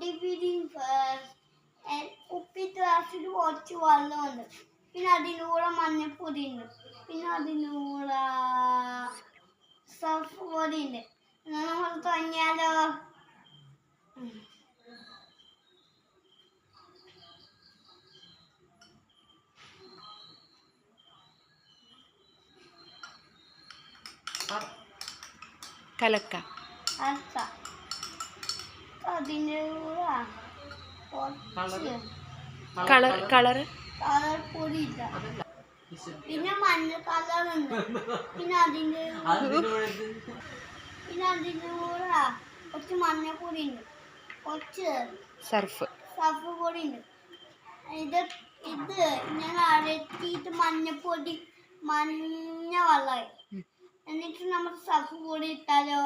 body feeding first. ഉപ്പിട്ട് ഗ്ലാസ്സിൽ കുറച്ച് വെള്ളമുണ്ട്, പിന്നെ അതിനൂടെ മഞ്ഞപ്പൊടി ഉണ്ട്, പിന്നെ അതിനൂടെ സർഫ് പൊടി ഉണ്ട്. എന്നാൽ നമ്മൾ തുടങ്ങിയാലോ? കലക്ക അതിൻ്റെ കളർ കളർ കളർ പൊടി ഇല്ല, പിന്നെ മഞ്ഞ കളറുണ്ട്, പിന്നെ അതിൻ്റെ കൂടെ കുറച്ച് മഞ്ഞപ്പൊടി ഉണ്ട്, കുറച്ച് സർഫ് പൊടി ഉണ്ട്. ഇത് ഞാൻ അരട്ടിയിട്ട് മഞ്ഞ വെള്ളമായി. എന്നിട്ട് നമ്മൾ സർഫ് പൊടി ഇട്ടാലോ?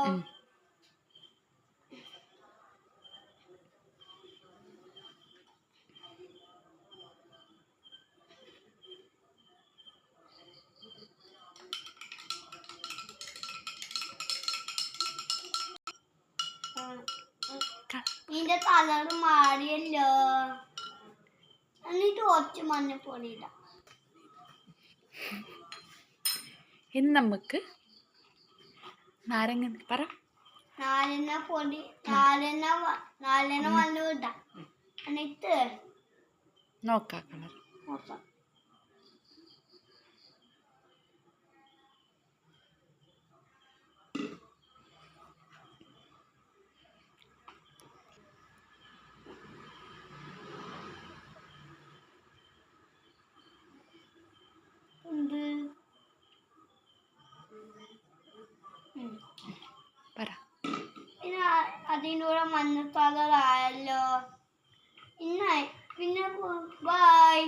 ഇതിന്റെ കളർ മാറിയല്ലോ. എന്നിട്ട് കുറച്ച് മഞ്ഞപ്പൊടി ഇടാം. ഇനി നമുക്ക് നാരങ്ങ പൊടി നാരങ്ങ വെള്ളം ഇടാം. എന്നിട്ട് നോക്കാം കളർ. പിന്നെ അതിനൂടെ മഞ്ഞ കളറായല്ലോ. പിന്നെ ബൈ.